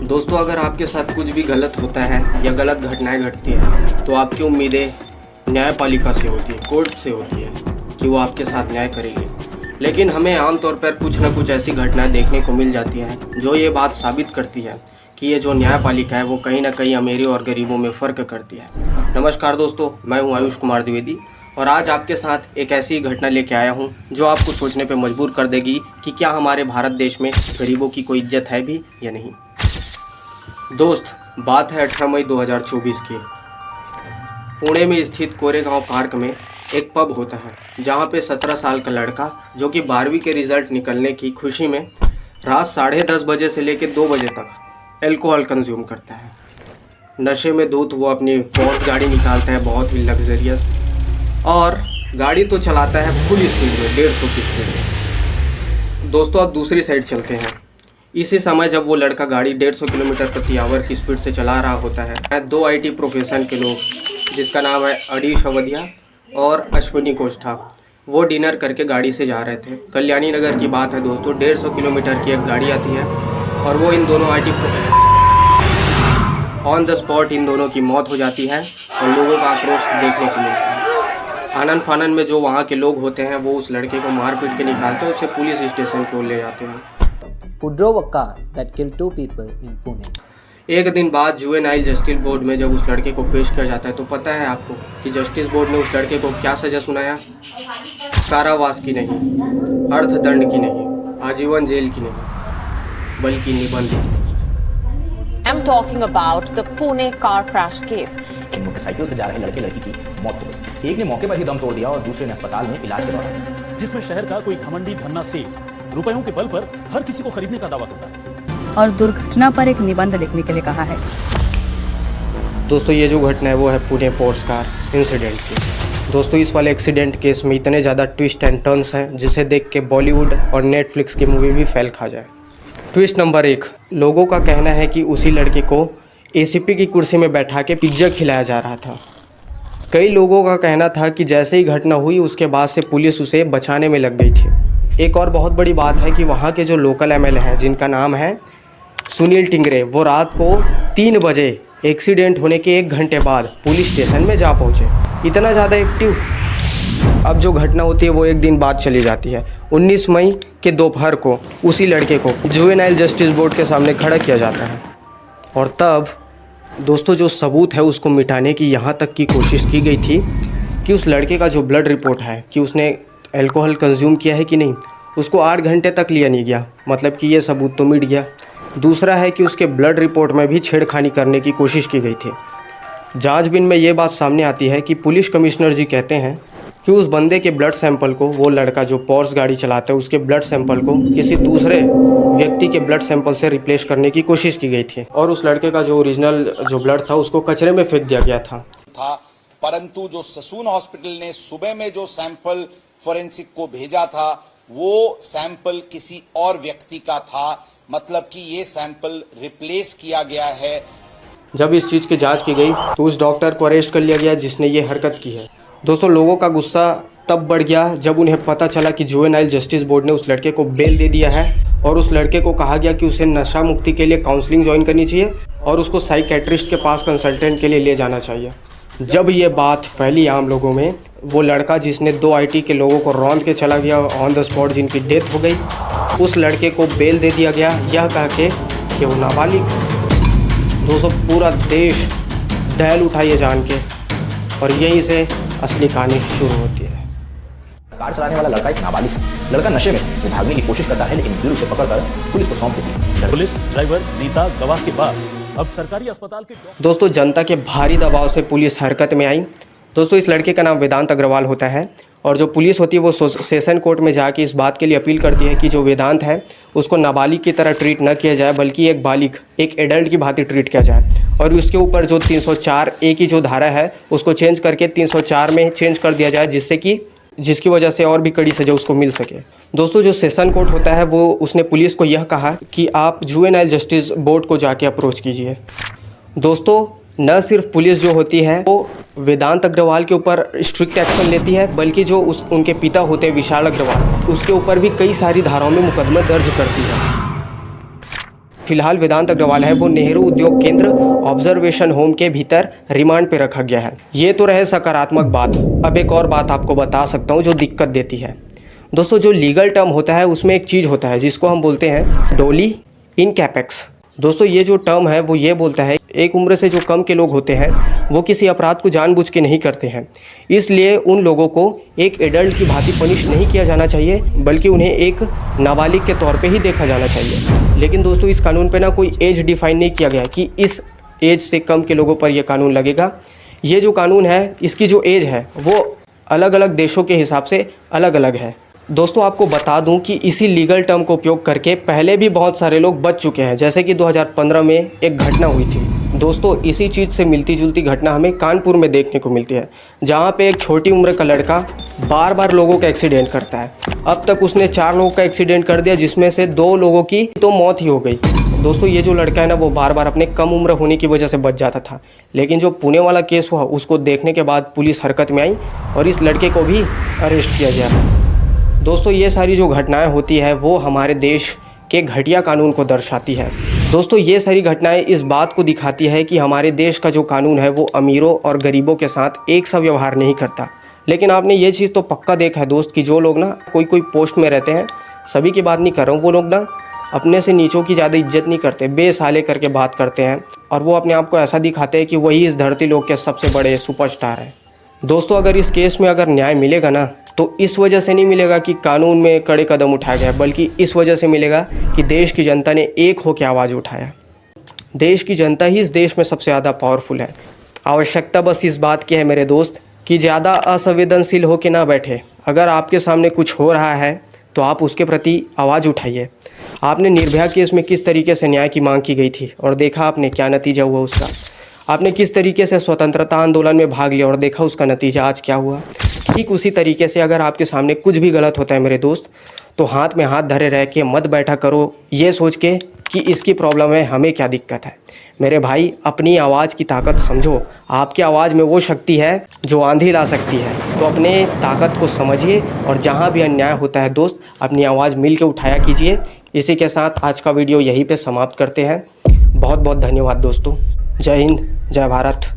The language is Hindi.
दोस्तों, अगर आपके साथ कुछ भी गलत होता है या गलत घटनाएं घटती है तो आपकी उम्मीदें न्यायपालिका से होती है, कोर्ट से होती है कि वो आपके साथ न्याय करेगी। लेकिन हमें आमतौर पर कुछ ना कुछ ऐसी घटनाएं देखने को मिल जाती हैं जो ये बात साबित करती है कि ये जो न्यायपालिका है वो कहीं ना कहीं अमीरी और गरीबों में फ़र्क करती है। नमस्कार दोस्तों, मैं हूँ आयुष कुमार द्विवेदी और आज आपके साथ एक ऐसी घटना लेके आया हूँ जो आपको सोचने पे मजबूर कर देगी कि क्या हमारे भारत देश में गरीबों की कोई इज्जत है भी या नहीं। दोस्त, बात है 18 मई 2024 की। पुणे में स्थित कोरेगांव पार्क में एक पब होता है जहां पे 17 साल का लड़का जो कि 12वीं के रिज़ल्ट निकलने की खुशी में रात 10:30 बजे से लेकर 2 बजे तक अल्कोहल कंज्यूम करता है। नशे में धुत वो अपनी पोर्स गाड़ी निकालता है, बहुत ही लग्जरियस, और गाड़ी तो चलाता है फुल स्पीड में, 150 की स्पीड में। दोस्तों, अब दूसरी साइड चलते हैं। इसी समय जब वो लड़का गाड़ी 150 किलोमीटर प्रति आवर की स्पीड से चला रहा होता है, दो IT प्रोफेशन के लोग जिसका नाम है अडीश अवधिया और अश्विनी कोष्ठा, वो डिनर करके गाड़ी से जा रहे थे। कल्याणी नगर की बात है दोस्तों। 150 किलोमीटर की एक गाड़ी आती है और वो इन दोनों IT on the spot in दोनों की मौत हो जाती है और लोगों का आक्रोश देखने को मिलता है। आनन फानन में जो वहाँ के लोग होते हैं वो उस लड़के को मार पीट के निकालते हैं, उसे पुलिस स्टेशन को ले जाते हैं। Who drove a car that killed 2 people in Pune. एक दिन बाद जुवेनाइल जस्टिस बोर्ड में जब उस लड़के को पेश किया जाता है तो पता है आपको कि जस्टिस बोर्ड ने उस लड़के को क्या सज़ा सुनाया? कारावास की नहीं, अर्थदंड की नहीं, आजीवन जेल की नहीं, बल्कि निबंध की। I'm talking about the Pune car crash case. एक मोटरसाइकिल से जा रहे लड़के लड़की की मौत हो गई। एक ने मौके पर ही दम तोड़ दिया और दूसरे ने अस्पताल में इलाज के दौरान, जिसमें शहर का कोई घमंडी धन्ना सेठ रुपयों के बल पर हर किसी को खरीदने का दावा करता है और दुर्घटना पर एक निबंध लिखने के लिए कहा है। दोस्तों, ये जो घटना है वो है पुणे पोर्स कार इंसिडेंट की। दोस्तों, इस वाले एक्सीडेंट केस में इतने ज़्यादा ट्विस्ट एंड टर्न्स हैं जिसे देख के बॉलीवुड और नेटफ्लिक्स की मूवी भी फैल खा जाए। ट्विस्ट नंबर 1, लोगों का कहना है कि उसी लड़के को ACP की कुर्सी में बैठा के पिज्ज़ा खिलाया जा रहा था। कई लोगों का कहना था कि जैसे ही घटना हुई उसके बाद से पुलिस उसे बचाने में लग गई थी। एक और बहुत बड़ी बात है कि वहाँ के जो लोकल MLA हैं जिनका नाम है सुनील टिंगरे, वो रात को 3 बजे एक्सीडेंट होने के 1 घंटे बाद पुलिस स्टेशन में जा पहुँचे। इतना ज़्यादा एक्टिव। अब जो घटना होती है वो एक दिन बाद चली जाती है। 19 मई के दोपहर को उसी लड़के को जुवेनाइल जस्टिस बोर्ड के सामने खड़ा किया जाता है और तब दोस्तों जो सबूत है उसको मिटाने की यहाँ तक की कोशिश की गई थी कि उस लड़के का जो ब्लड रिपोर्ट है कि उसने अल्कोहल कंज्यूम किया है कि नहीं, उसको 8 घंटे तक लिया नहीं गया। मतलब कि ये सबूत तो मिट गया। दूसरा है कि उसके ब्लड रिपोर्ट में भी छेड़खानी करने की कोशिश की गई थी। जांचबीन में ये बात सामने आती है कि पुलिस कमिश्नर जी कहते हैं कि उस बंदे के ब्लड सैंपल को, वो लड़का जो पोर्स गाड़ी चलाता है उसके ब्लड सैंपल को किसी दूसरे व्यक्ति के ब्लड सैंपल से रिप्लेस करने की कोशिश की गई थी और उस लड़के का जो ओरिजिनल जो ब्लड था उसको कचरे में फेंक दिया गया था। परंतु जो ससून हॉस्पिटल ने सुबह में जो सैंपल फोरेंसिक को भेजा था वो सैंपल किसी और व्यक्ति का था। मतलब कि ये सैंपल रिप्लेस किया गया है। जब इस चीज़ की जांच की गई तो उस डॉक्टर को अरेस्ट कर लिया गया जिसने ये हरकत की है। दोस्तों, लोगों का गुस्सा तब बढ़ गया जब उन्हें पता चला कि जुवेनाइल जस्टिस बोर्ड ने उस लड़के को बेल दे दिया है और उस लड़के को कहा गया कि उसे नशा मुक्ति के लिए काउंसलिंग ज्वाइन करनी चाहिए और उसको साइकेट्रिस्ट के पास कंसल्टेंट के लिए ले जाना चाहिए। जब ये बात फैली आम लोगों में, वो लड़का जिसने 2 IT के लोगों को रौंद के चला गया ऑन द स्पॉट, जिनकी डेथ हो गई, उस लड़के को बेल दे दिया गया यह कह के कि वो नाबालिग। दोस्तों, पूरा देश दहल उठा ये जान के और यहीं से असली कहानी शुरू होती है। कार चलाने वाला लड़का एक नाबालिग है। लड़का नशे में वो भागने की कोशिश करता है लेकिन फिर उसे पकड़कर पुलिस को सौंप देती है। पुलिस, ड्राइवर, नेता, गवाह के बाद अब सरकारी अस्पताल के दोस्तों, जनता के भारी दबाव से पुलिस हरकत में आई। दोस्तों, इस लड़के का नाम वेदांत अग्रवाल होता है और जो पुलिस होती है वो सेशन कोर्ट में जाके इस बात के लिए अपील करती है कि जो वेदांत है उसको नाबालिग की तरह ट्रीट न किया जाए बल्कि एक बालिग, एक एडल्ट की भांति ट्रीट किया जाए और उसके ऊपर जो 304A की जो धारा है उसको चेंज करके 304 में चेंज कर दिया जाए जिसकी वजह से और भी कड़ी सज़ा उसको मिल सके। दोस्तों, जो सेशन कोर्ट होता है वो उसने पुलिस को यह कहा कि आप जुवेनाइल जस्टिस बोर्ड को जाके अप्रोच कीजिए। दोस्तों, न सिर्फ पुलिस जो होती है वो वेदांत अग्रवाल के ऊपर स्ट्रिक्ट एक्शन लेती है बल्कि जो उनके पिता होते हैं विशाल अग्रवाल, उसके ऊपर भी कई सारी धाराओं में मुकदमा दर्ज करती है। फिलहाल वेदांत अग्रवाल है वो नेहरू उद्योग केंद्र ऑब्जर्वेशन होम के भीतर रिमांड पे रखा गया है। ये तो रहे सकारात्मक बात। अब एक और बात आपको बता सकता हूँ जो दिक्कत देती है। दोस्तों जो लीगल टर्म होता है उसमें एक चीज़ होता है जिसको हम बोलते हैं डोली इन कैपेक्स। दोस्तों ये जो टर्म है वो ये बोलता है एक उम्र से जो कम के लोग होते हैं वो किसी अपराध को जानबूझ के नहीं करते हैं, इसलिए उन लोगों को एक एडल्ट की भांति पनिश नहीं किया जाना चाहिए बल्कि उन्हें एक नाबालिग के तौर पे ही देखा जाना चाहिए। लेकिन दोस्तों इस कानून पे ना कोई एज डिफाइन नहीं किया गया कि इस एज से कम के लोगों पर यह कानून लगेगा। ये जो कानून है इसकी जो एज है वो अलग अलग देशों के हिसाब से अलग अलग है। दोस्तों आपको बता दूं कि इसी लीगल टर्म को उपयोग करके पहले भी बहुत सारे लोग बच चुके हैं, जैसे कि 2015 में एक घटना हुई थी। दोस्तों इसी चीज़ से मिलती जुलती घटना हमें कानपुर में देखने को मिलती है, जहां पे एक छोटी उम्र का लड़का बार बार लोगों का एक्सीडेंट करता है। अब तक उसने 4 लोगों का एक्सीडेंट कर दिया, जिसमें से 2 लोगों की तो मौत ही हो गई। दोस्तों ये जो लड़का है ना वो बार बार अपने कम उम्र होने की वजह से बच जाता था, लेकिन जो पुणे वाला केस हुआ उसको देखने के बाद पुलिस हरकत में आई और इस लड़के को भी अरेस्ट किया गया। दोस्तों ये सारी जो घटनाएं होती है वो हमारे देश के घटिया कानून को दर्शाती है। दोस्तों ये सारी घटनाएं इस बात को दिखाती है कि हमारे देश का जो कानून है वो अमीरों और गरीबों के साथ एक सा व्यवहार नहीं करता। लेकिन आपने ये चीज़ तो पक्का देखा है दोस्त कि जो लोग ना कोई पोस्ट में रहते हैं, सभी की बात नहीं कर रहा हूँ, वो लोग ना अपने से नीचों की ज़्यादा इज्जत नहीं करते, बेसाले करके बात करते हैं और वो अपने आप को ऐसा दिखाते हैं कि वही इस धरती लोक के सबसे बड़े सुपरस्टार हैं। दोस्तों अगर इस केस में अगर न्याय मिलेगा ना तो इस वजह से नहीं मिलेगा कि कानून में कड़े कदम उठाया गया, बल्कि इस वजह से मिलेगा कि देश की जनता ने एक होकर आवाज़ उठाया। देश की जनता ही इस देश में सबसे ज़्यादा पावरफुल है। आवश्यकता बस इस बात की है मेरे दोस्त कि ज़्यादा असंवेदनशील हो के ना बैठे। अगर आपके सामने कुछ हो रहा है तो आप उसके प्रति आवाज़ उठाइए। आपने निर्भया केस में किस तरीके से न्याय की मांग की गई थी और देखा आपने क्या नतीजा हुआ उसका। आपने किस तरीके से स्वतंत्रता आंदोलन में भाग लिया और देखा उसका नतीजा आज क्या हुआ। ठीक उसी तरीके से अगर आपके सामने कुछ भी गलत होता है मेरे दोस्त, तो हाथ में हाथ धरे रह के मत बैठा करो ये सोच के कि इसकी प्रॉब्लम है, हमें क्या दिक्कत है। मेरे भाई अपनी आवाज़ की ताकत समझो। आपकी आवाज़ में वो शक्ति है जो आंधी ला सकती है। तो अपने ताकत को समझिए और जहाँ भी अन्याय होता है दोस्त अपनी आवाज़ मिल के उठाया कीजिए। इसी के साथ आज का वीडियो यहीं पे समाप्त करते हैं। बहुत बहुत धन्यवाद दोस्तों। जय हिंद, जय भारत।